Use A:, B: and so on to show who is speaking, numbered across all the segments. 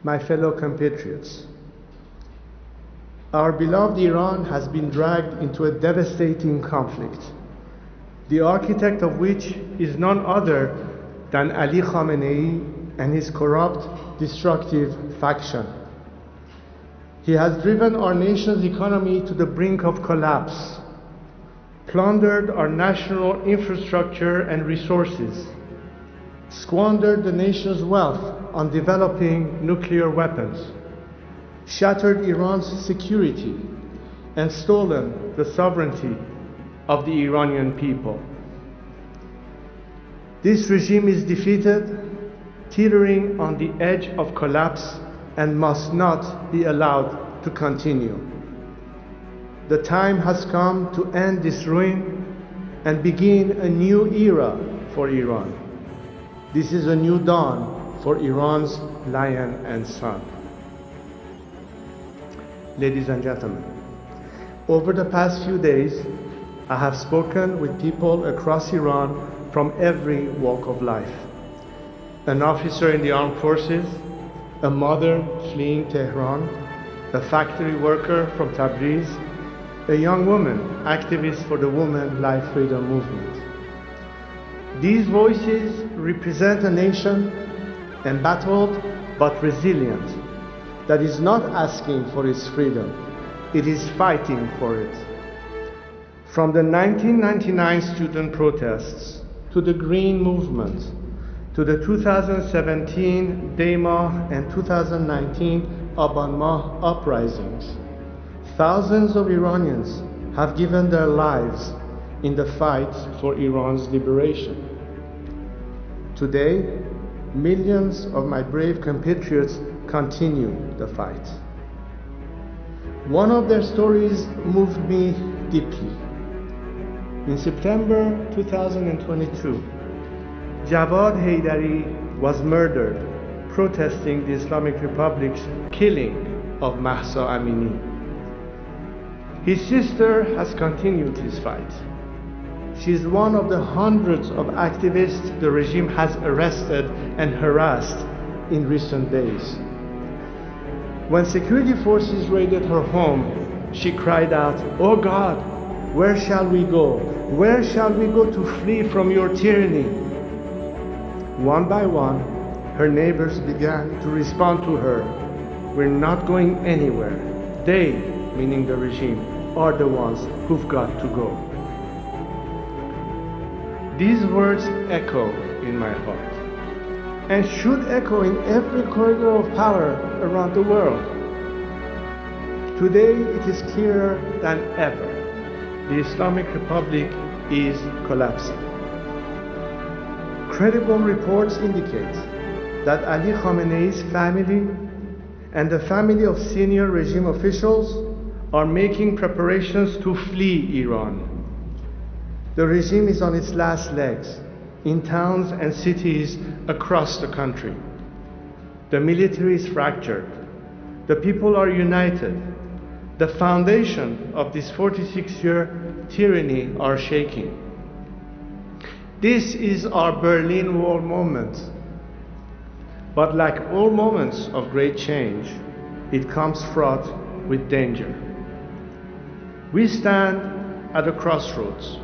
A: my fellow compatriots, our beloved Iran has been dragged into a devastating conflict, the architect of which is none other than Ali Khamenei and his corrupt, destructive faction. He has driven our nation's economy to the brink of collapse, plundered our national infrastructure and resources, squandered the nation's wealth on developing nuclear weapons, shattered Iran's security, and stolen the sovereignty of the Iranian people. This regime is defeated, teetering on the edge of collapse, and must not be allowed to continue. The time has come to end this ruin and begin a new era for Iran. This is a new dawn for Iran's lion and son. Ladies and gentlemen, over the past few days, I have spoken with people across Iran from every walk of life. An officer in the armed forces, a mother fleeing Tehran, a factory worker from Tabriz, a young woman activist for the Women Life Freedom Movement. These voices represent a nation embattled but resilient, that is not asking for its freedom, it is fighting for it. From the 1999 student protests to the Green Movement, to the 2017 Dema and 2019 Aban Mah uprisings, thousands of Iranians have given their lives in the fight for Iran's liberation. Today, millions of my brave compatriots continue the fight. One of their stories moved me deeply. In September 2022, Jawad Haidari was murdered protesting the Islamic Republic's killing of Mahsa Amini. His sister has continued his fight. She is one of the hundreds of activists the regime has arrested and harassed in recent days. When security forces raided her home, she cried out, "Oh God, where shall we go? Where shall we go to flee from your tyranny?" One by one, her neighbors began to respond to her, "We're not going anywhere. They," meaning the regime, "are the ones who've got to go." These words echo in my heart and should echo in every corridor of power around the world. Today it is clearer than ever. The Islamic Republic is collapsing. Credible reports indicate that Ali Khamenei's family and the family of senior regime officials are making preparations to flee Iran. The regime is on its last legs in towns and cities across the country. The military is fractured. The people are united. The foundation of this 46-year tyranny are shaking. This is our Berlin Wall moment. But like all moments of great change, it comes fraught with danger. We stand at a crossroads.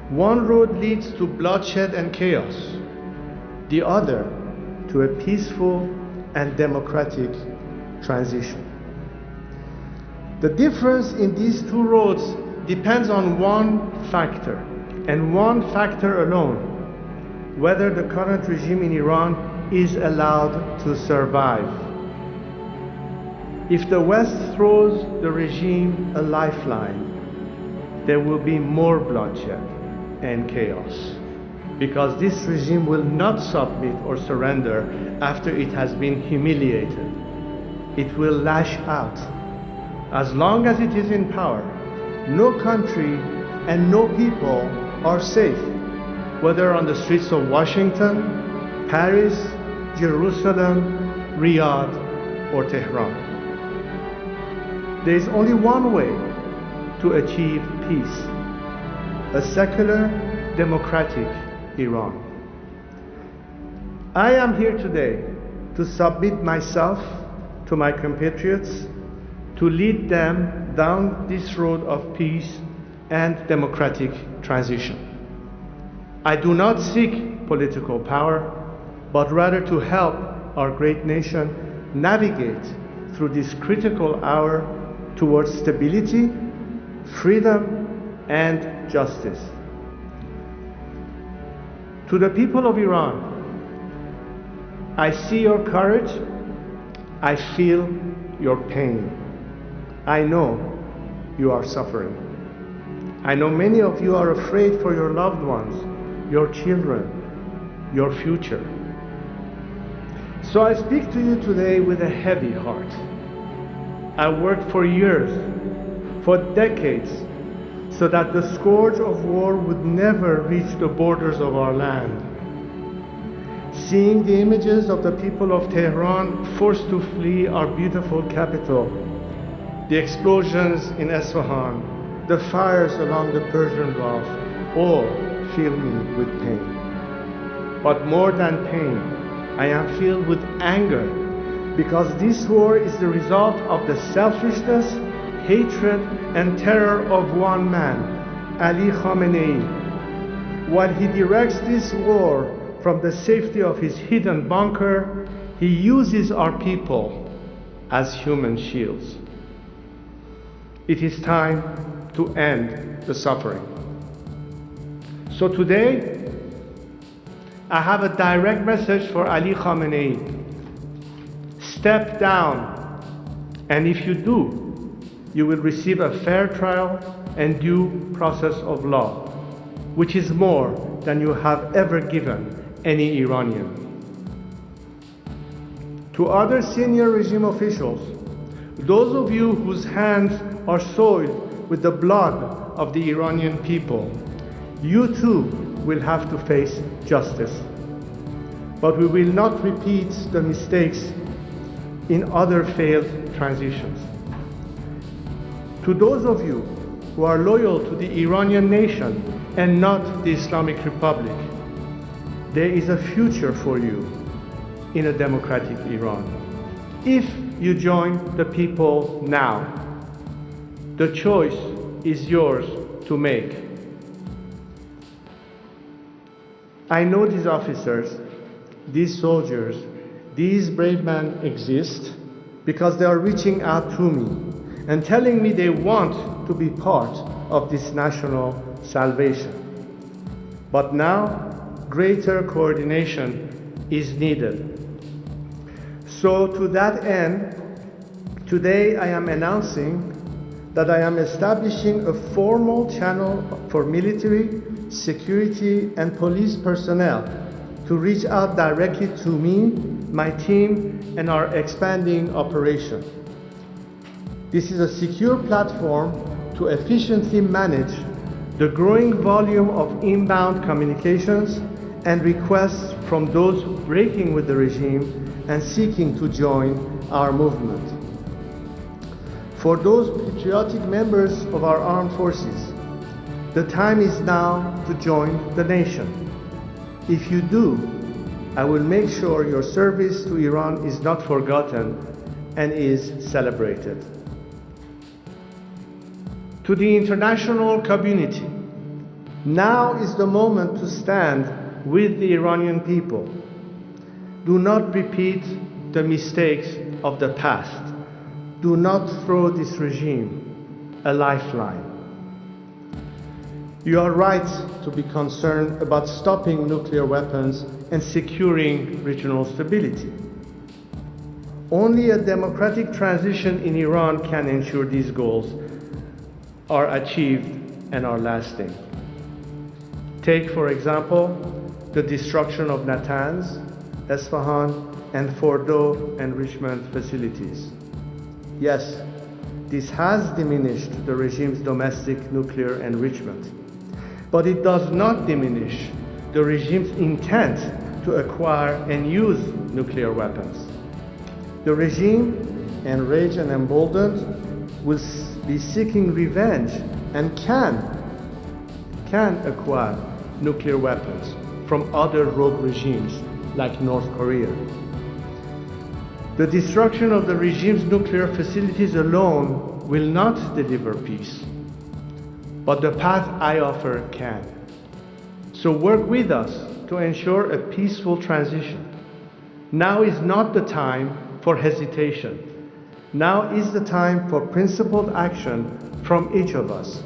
A: One road leads to bloodshed and chaos, the other to a peaceful and democratic transition. The difference in these two roads depends on one factor, and one factor alone: whether the current regime in Iran is allowed to survive. If the West throws the regime a lifeline, there will be more bloodshed and chaos, because this regime will not submit or surrender after it has been humiliated. It will lash out. As long as it is in power, no country and no people are safe, whether on the streets of Washington, Paris, Jerusalem, Riyadh, or Tehran. There is only one way to achieve peace: a secular, democratic Iran. I am here today to submit myself to my compatriots, to lead them down this road of peace and democratic transition. I do not seek political power, but rather to help our great nation navigate through this critical hour towards stability, freedom, and justice. To the people of Iran, I see your courage, I feel your pain. I know you are suffering. I know many of you are afraid for your loved ones, your children, your future. So I speak to you today with a heavy heart. I worked for years, for decades, so that the scourge of war would never reach the borders of our land. Seeing the images of the people of Tehran forced to flee our beautiful capital, the explosions in Isfahan, the fires along the Persian Gulf, all fill me with pain. But more than pain, I am filled with anger, because this war is the result of the selfishness, hatred, and terror of one man, Ali Khamenei. While he directs this war from the safety of his hidden bunker, he uses our people as human shields. It is time to end the suffering. So today, I have a direct message for Ali Khamenei. Step down, and if you do, you will receive a fair trial and due process of law, which is more than you have ever given any Iranian. To other senior regime officials, those of you whose hands are soiled with the blood of the Iranian people, you too will have to face justice. But we will not repeat the mistakes in other failed transitions. To those of you who are loyal to the Iranian nation and not the Islamic Republic, there is a future for you in a democratic Iran. If you join the people now, the choice is yours to make. I know these officers, these soldiers, these brave men exist because they are reaching out to me and telling me they want to be part of this national salvation. But now, greater coordination is needed. So to that end, today I am announcing that I am establishing a formal channel for military, security, and police personnel to reach out directly to me, my team, and our expanding operation. This is a secure platform to efficiently manage the growing volume of inbound communications and requests from those breaking with the regime and seeking to join our movement. For those patriotic members of our armed forces, the time is now to join the nation. If you do, I will make sure your service to Iran is not forgotten and is celebrated. To the international community, now is the moment to stand with the Iranian people. Do not repeat the mistakes of the past. Do not throw this regime a lifeline. You are right to be concerned about stopping nuclear weapons and securing regional stability. Only a democratic transition in Iran can ensure these goals are achieved and are lasting. Take, for example, the destruction of Natanz, Isfahan, and Fordo enrichment facilities. Yes, this has diminished the regime's domestic nuclear enrichment, but it does not diminish the regime's intent to acquire and use nuclear weapons. The regime, enraged and emboldened, will be seeking revenge and can acquire nuclear weapons from other rogue regimes like North Korea. The destruction of the regime's nuclear facilities alone will not deliver peace, but the path I offer can. So work with us to ensure a peaceful transition. Now is not the time for hesitation. Now is the time for principled action from each of us.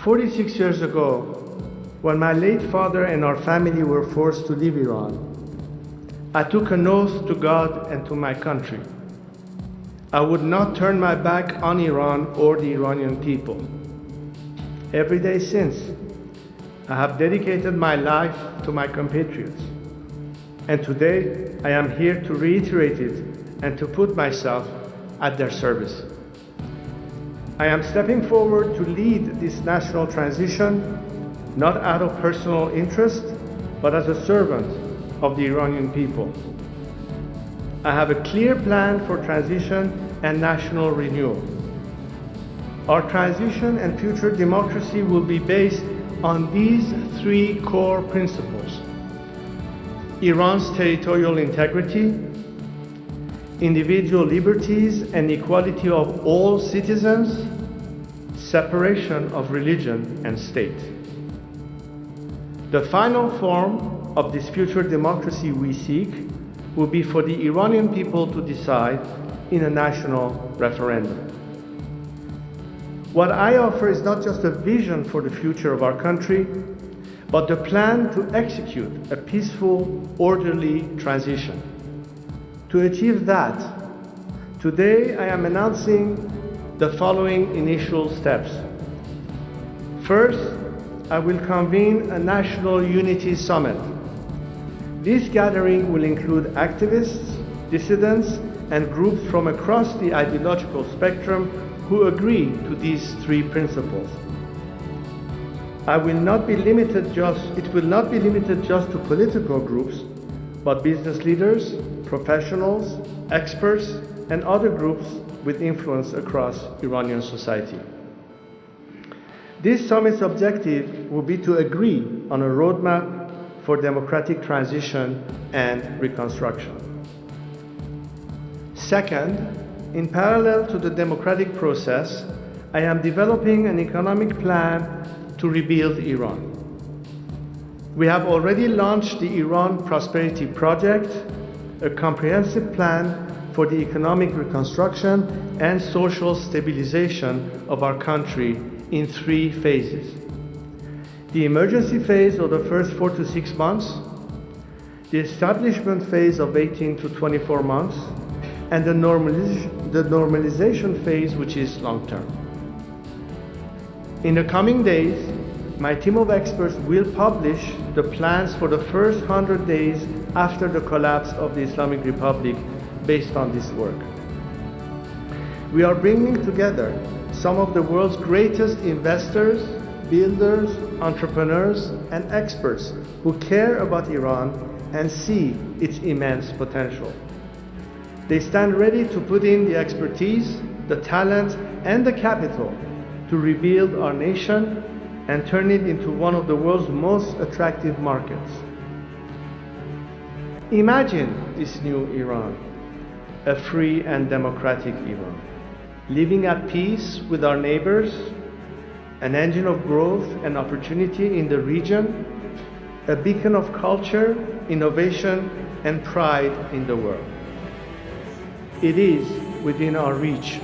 A: 46 years ago, when my late father and our family were forced to leave Iran, I took an oath to God and to my country. I would not turn my back on Iran or the Iranian people. Every day since, I have dedicated my life to my compatriots. And today, I am here to reiterate it and to put myself at their service. I am stepping forward to lead this national transition, not out of personal interest, but as a servant of the Iranian people. I have a clear plan for transition and national renewal. Our transition and future democracy will be based on these three core principles: Iran's territorial integrity, individual liberties and equality of all citizens, separation of religion and state. The final form of this future democracy we seek will be for the Iranian people to decide in a national referendum. What I offer is not just a vision for the future of our country, but the plan to execute a peaceful, orderly transition. To achieve that, today I am announcing the following initial steps. First, I will convene a National Unity Summit. This gathering will include activists, dissidents, and groups from across the ideological spectrum who agree to these three principles. It will not be limited just to political groups, but business leaders, professionals, experts, and other groups with influence across Iranian society. This summit's objective will be to agree on a roadmap for democratic transition and reconstruction. Second, in parallel to the democratic process, I am developing an economic plan to rebuild Iran. We have already launched the Iran Prosperity Project, a comprehensive plan for the economic reconstruction and social stabilization of our country in 3 phases. The emergency phase of the first 4 to 6 months, the establishment phase of 18 to 24 months, and the normalization phase, which is long-term. In the coming days, my team of experts will publish the plans for the first 100 days after the collapse of the Islamic Republic based on this work. We are bringing together some of the world's greatest investors, builders, entrepreneurs, and experts who care about Iran and see its immense potential. They stand ready to put in the expertise, the talent, and the capital to rebuild our nation and turn it into one of the world's most attractive markets. Imagine this new Iran, a free and democratic Iran, living at peace with our neighbors, an engine of growth and opportunity in the region, a beacon of culture, innovation, and pride in the world. It is within our reach.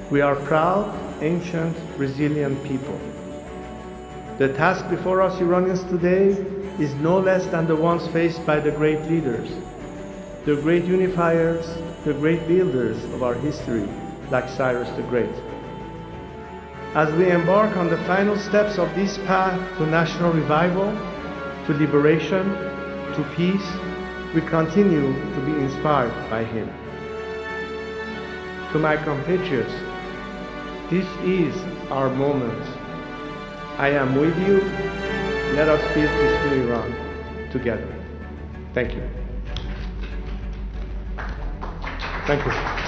A: We are proud, ancient, resilient people. The task before us Iranians today is no less than the ones faced by the great leaders, the great unifiers, the great builders of our history, like Cyrus the Great. As we embark on the final steps of this path to national revival, to liberation, to peace, we continue to be inspired by him. To my compatriots, this is our moment. I am with you. Let us build this new Iran together. Thank you. Thank you.